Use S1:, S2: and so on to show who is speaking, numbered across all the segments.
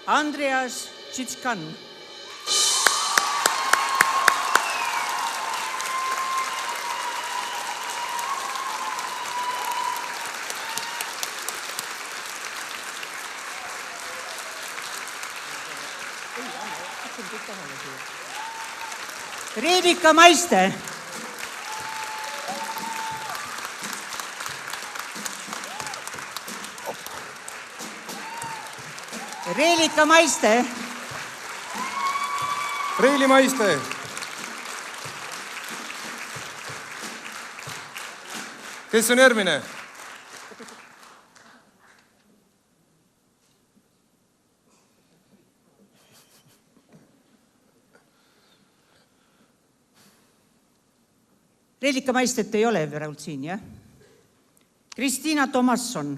S1: Andreas Tšitskan. Reelika Maiste. Reelika Maiste.
S2: Reili Maiste. Kes on järgmine?
S1: Reelika Maistet ei ole praegu siin, jah? Kristiina Tomasson.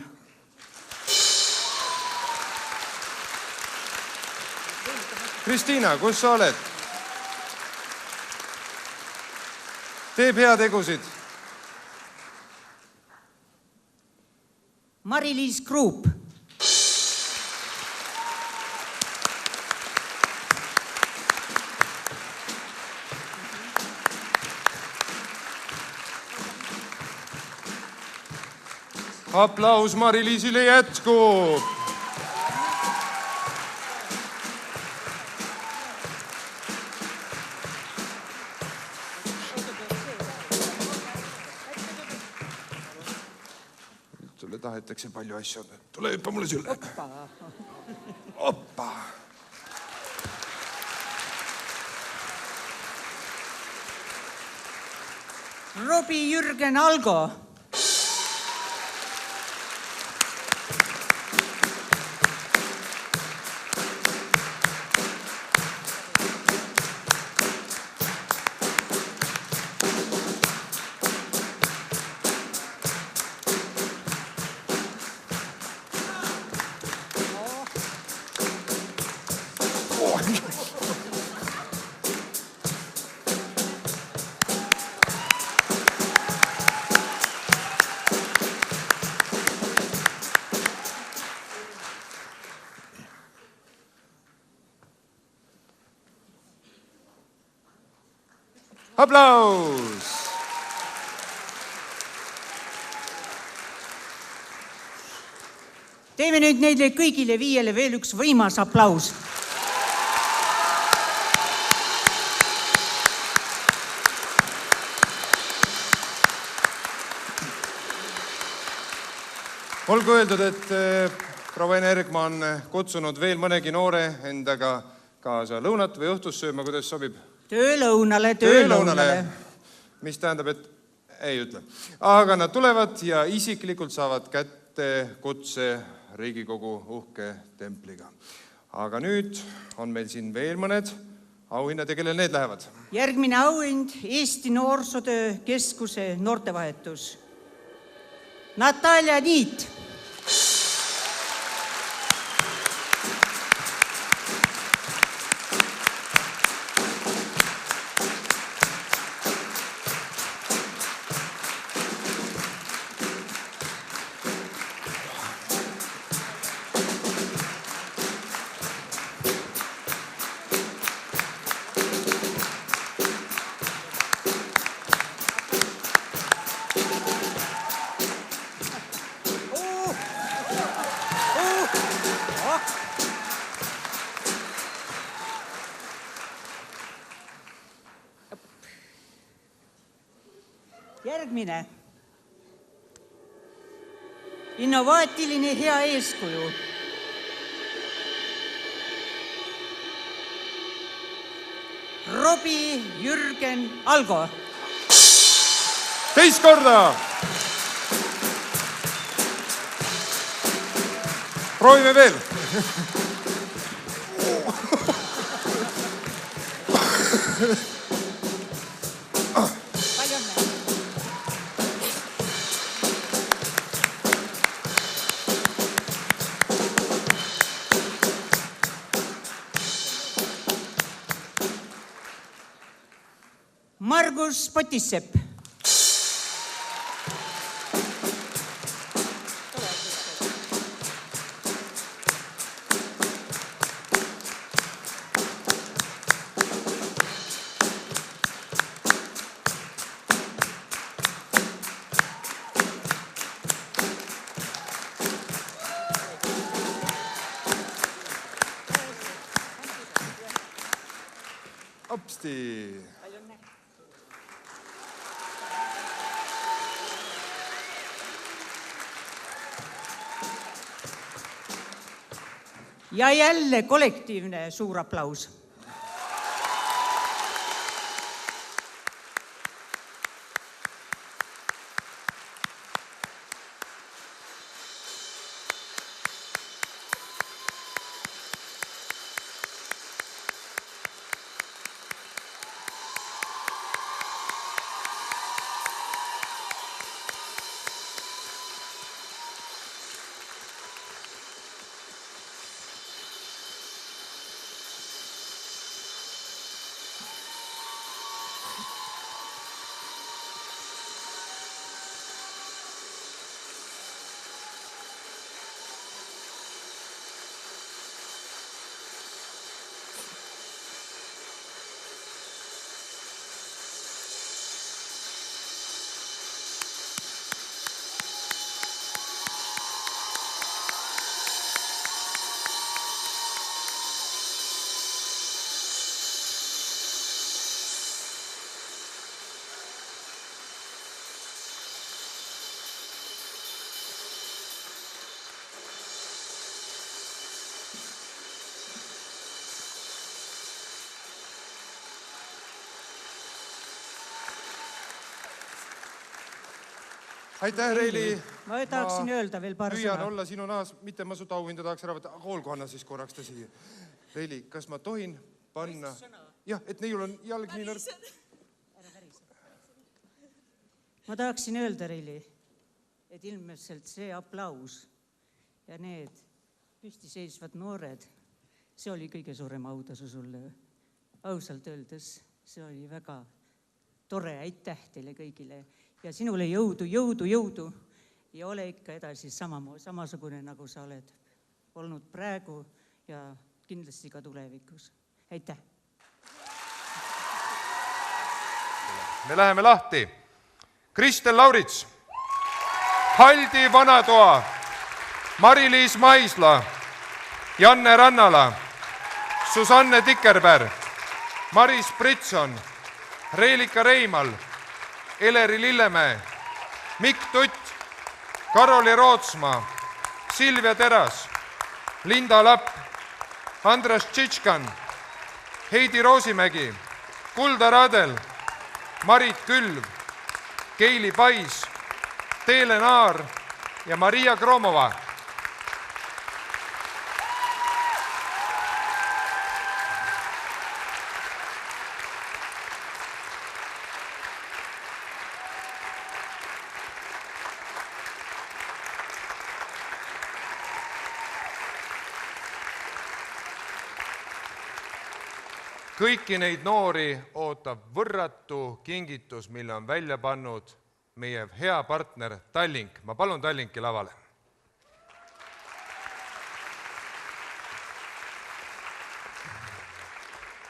S2: Kristiina, kus sa oled? Teeb heategusid.
S1: Mari-Liis Kruup.
S2: Aplaus Mari-Liisile jätkub. Sulle tahetakse palju asju. Tule hüppa mulle sülle. Oppa.
S1: Robi Jürgen Algo.
S2: Aplaus!
S1: Teeme nüüd neile kõigile 5 veel üks võimas aplaus.
S2: Olgu öeldud, et proua Ene Ergma on kutsunud veel mõnegi noore endaga kaasa lõunat või õhtust sööma, kuidas sobib?
S1: Töölõunale.
S2: Mis tähendab, et ei ütle. Aga nad tulevad ja isiklikult saavad kätte kutse Riigikogu uhke templiga. Aga nüüd on meil siin veel mõned auhinnad ja kellel need lähevad?
S1: Järgmine auhind Eesti Noorsootöö Keskuse noortevahetus. Natalja Niit. Järgmine. Innovaatiline hea eeskuju. Robi Jürgen Algo.
S2: Teist korda. Proovime veel.
S1: Margus Potissepp.
S2: Hästi.
S1: Ja jälle kollektiivne suur aplaus.
S2: Aitäh, Reili.
S1: Ma tahaksin öelda veel paar
S2: Püüan
S1: sõna.
S2: olla sinu naas, mitte ma su tauhinda tahaks ära võtta, aga olgu, anna siis korraks ta siia. Reili, kas ma tohin panna? Jah, et neiul on jalg nii nõrk.
S1: Ma tahaksin öelda, Reili, et ilmselt see aplaus ja need püstiseisvad noored, see oli kõige suurem autasu sulle. Ausalt öeldes, see oli väga tore, aitäh teile kõigile. Ja sinule jõudu, jõudu, jõudu ja ole ikka edasi samasugune, nagu sa oled olnud praegu ja kindlasti ka tulevikus. Aitäh!
S2: Me läheme lahti. Kristel Laurits, Haldi Vanatoa, Mari-Liis Maisla, Janne Rannala, Susanne Tikerberg, Maris Britson, Reelika Reimal, Eleri Lillemäe, Mikk Tutt, Karoli Rootsmaa, Silvia Teras, Linda Lapp, Andras Tšitškan, Heidi Roosimägi, Kulda Radel, Marit Külv, Keili Pais, Teele Naar ja Maria Kromova. Kõiki neid noori ootab võrratu kingitus, mille on välja pannud meie hea partner Tallink. Ma palun Tallinki lavale.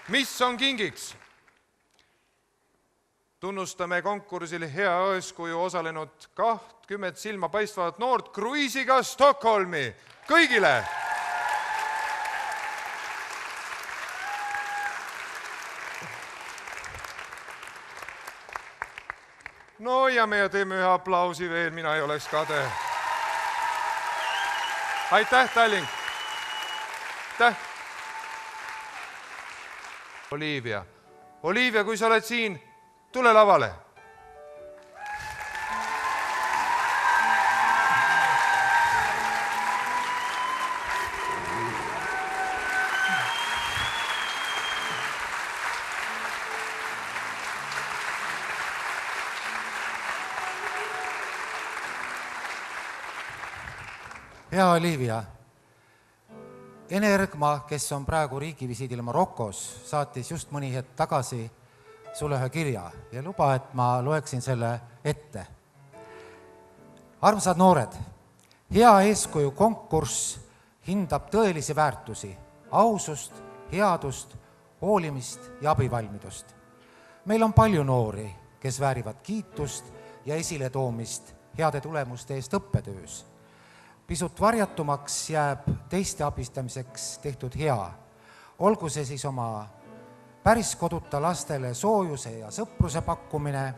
S2: Mis on kingiks? Tunnustame konkursil hea eeskuju osalenud 20 silmapaistvat noort kruiisiga Stockholmi. Kõigile! No ja me teeme ühe aplausi veel, mina ei oleks kade. Aitäh, Tallink! Aitäh! Olivia. Olivia, kui sa oled siin, tule lavale.
S3: Hea Olivia, Ene Ergma, kes on praegu riigivisiidil Marokos, saatis just mõni hetk tagasi sulle ühe kirja ja luba, et ma loeksin selle ette. Armsad noored, hea eeskuju konkurss hindab tõelisi väärtusi, ausust, headust, hoolimist ja abivalmidust. Meil on palju noori, kes väärivad kiitust ja esiletoomist heade tulemuste eest õppetöös. Pisut varjatumaks jääb teiste abistamiseks tehtud hea, olgu see siis oma päris koduta lastele soojuse ja sõpruse pakkumine,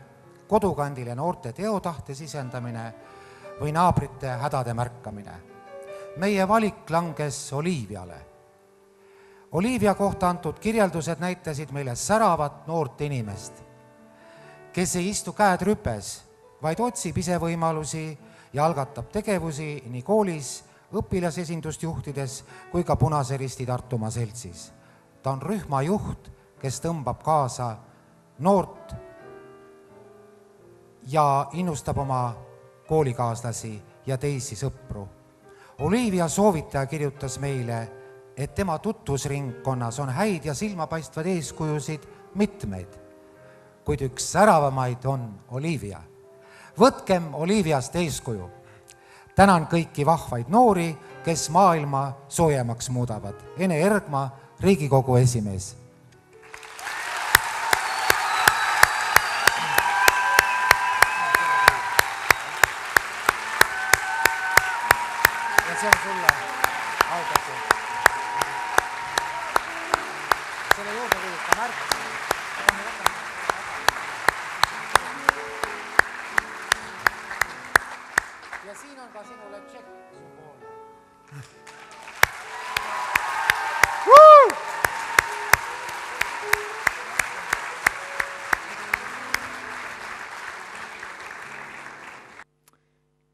S3: kodukandile noorte teotahte sisendamine või naabrite hädade märkamine. Meie valik langes Oliiviale. Oliivia kohta antud kirjeldused näitasid meile säravat noort inimest, kes ei istu käed rüpes, vaid otsib ise võimalusi ja algatab tegevusi nii koolis, õpilasesindust juhtides kui ka Punase Risti Tartumaa seltsis. Ta on rühmajuht, kes tõmbab kaasa noort ja innustab oma koolikaaslasi ja teisi sõpru. Oliivia soovitaja kirjutas meile, et tema tutvusringkonnas on häid ja silmapaistvad eeskujusid mitmeid, kuid üks säravamaid on Oliivia. Võtkem Oliiviast eeskuju. Tänan kõiki vahvaid noori, kes maailma soojemaks muudavad. Ene Ergma, Riigikogu esimees. Ja see on sulle augati. Selle juurde võidab märk. Ja siin on ka sinule tšekk sümbool.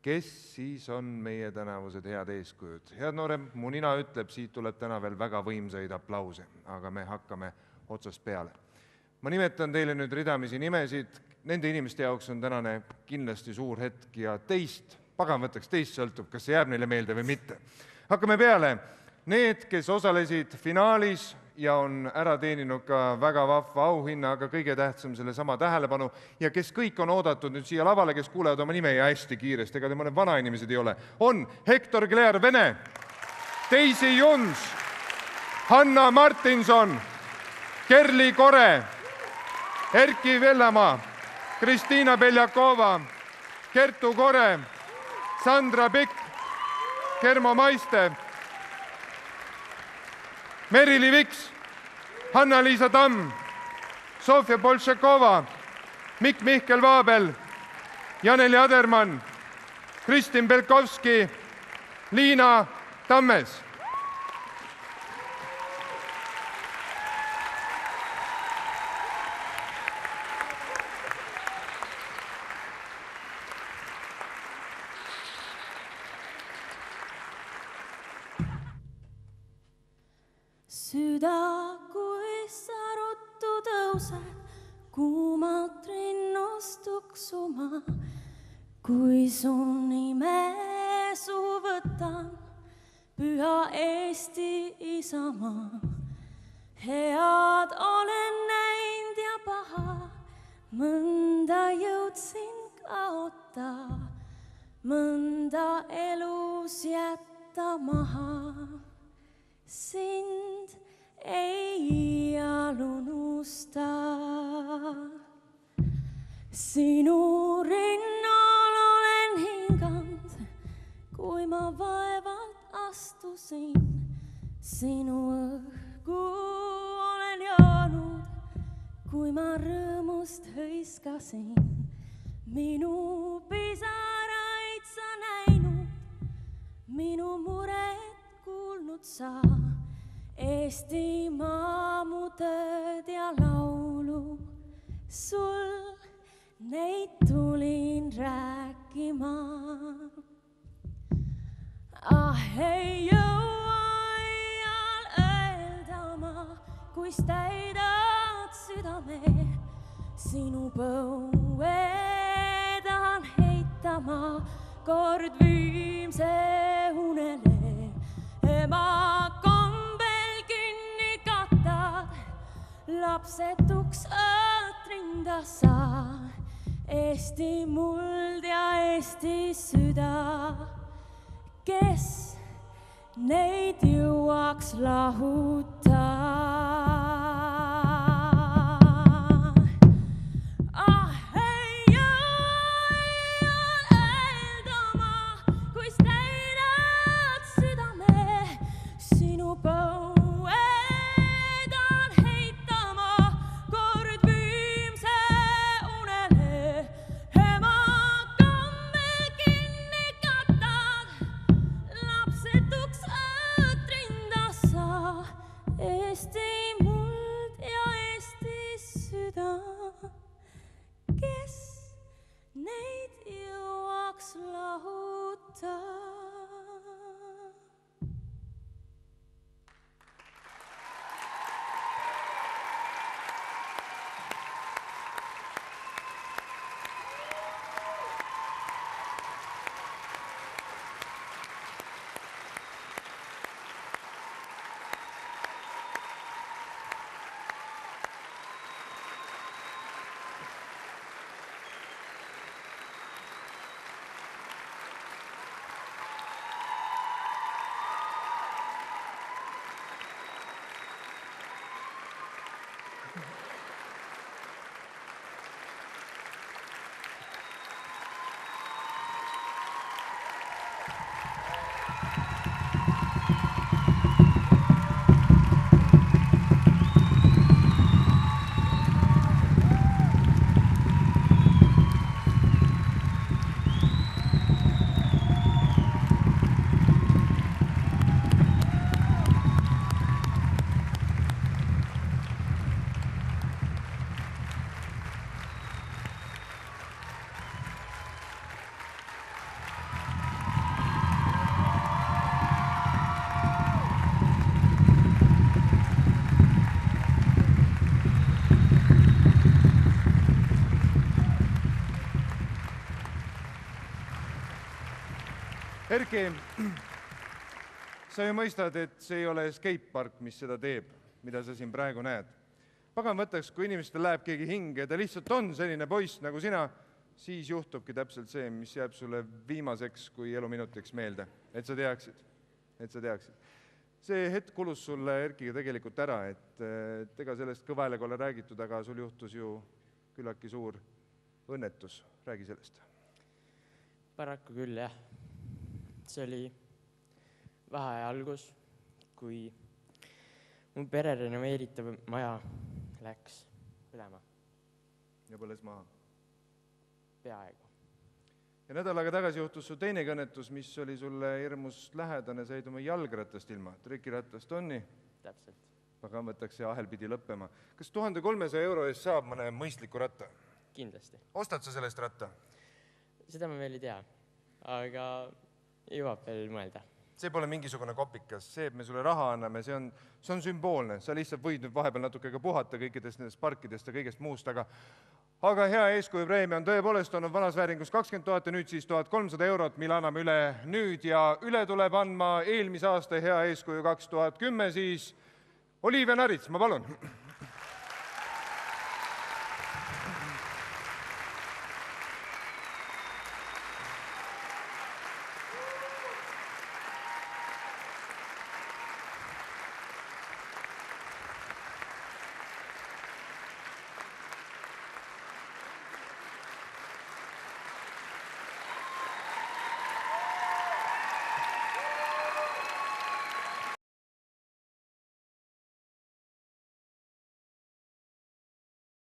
S2: Kes siis on meie tänavused head eeskujud? Head noorem, mu nina ütleb, siit tuleb täna veel väga võimsaid aplause, aga me hakkame otsast peale. Ma nimetan teile nüüd ridamisi nimesid, nende inimeste jaoks on tänane kindlasti suur hetk ja teist, pagan võtaks teist sõltub, kas see jääb neile meelde või mitte. Hakkame peale. Need, kes osalesid finaalis ja on ära teeninud ka väga vahva auhinna, aga kõige tähtsam selle sama tähelepanu ja kes kõik on oodatud nüüd siia lavale, kes kuulevad oma nime ja hästi kiiresti, ega te mõned vanainimesed ei ole, on Hektor Kleer-Vene, Daisy Juns, Hanna Martinson, Kerli Kore, Erki Vellamaa, Kristiina Beljakova, Kertu Kore, Sandra Pikk, Kermo Maiste, Merili Viks, Hanna-Liisa Tamm, Sofia Bolšakova, Mikk Mihkel Vaabel, Janeli Adermann, Kristin Belkovski, Liina Tammes.
S4: Süda, kui sa ruttu tõused, kuumalt rinnust tuksuma, kui su nime su võtan, püha Eesti Isamaa. Head olen näinud ja paha, mõnda jõudsin kaota, mõnda elus jätta maha. Sind ei iial unusta. Sinu rinnal olen hinganud, kui ma vaevalt astusin. Sinu õhku olen joonud, kui ma rõõmust hõiskasin. Minu pisaraid sa näinud, minu muret kuulnud sa, Eestimaa mu tööd ja laulu, sul neid tulin rääkima. Ei jõua iial öelda ma, kuis täidad südame, sinu põue tahan heita ma kord viimse unele. Ema kombel kinni katad, lapsetuks õõtrinda sa, Eesti muld ja Eesti süda, kes neid jõuaks lahuta. Põuedan heitama
S2: Erki, sa ju mõistad, et see ei ole skatepark, mis seda teeb, mida sa siin praegu näed. Pagan võtaks, kui inimestel läheb keegi hinge ja ta lihtsalt on selline poiss nagu sina, siis juhtubki täpselt see, mis jääb sulle viimaseks kui eluminutiks meelde, et sa teaksid. See hetk kulus sulle Erkiga tegelikult ära, et ega sellest kõva häälega ole räägitud, aga sul juhtus ju küllaltki suur õnnetus. Räägi sellest.
S5: Paraku küll, jah. See oli vaheaja algus, kui mu pere renoveeritav maja läks põlema.
S2: Ja põles maha.
S5: Peaaegu.
S2: Ja nädal aega tagasi juhtus su teinegi õnnetus, mis oli sulle hirmus lähedane, said oma jalgrattast ilma. Trikirattast on nii?
S5: Täpselt.
S2: Aga võtaks see ahel pidi lõppema. Kas 1300 € eest saab mõne mõistliku ratta?
S5: Kindlasti.
S2: Ostad sa sellest ratta?
S5: Seda ma veel ei tea, aga jõuab veel mõelda.
S2: See pole mingisugune kopikas, see, et me sulle raha anname, see on sümboolne. Sa lihtsalt võid nüüd vahepeal natuke ka puhata kõikidest nendest parkidest ja kõigest muust, aga hea eeskuju preemia on tõepoolest olnud vanas vääringus 20 000 ja nüüd siis 1300 €, mille anname üle nüüd ja üle tuleb andma eelmise aasta hea eeskuju 2010 siis Olivia Narits, ma palun.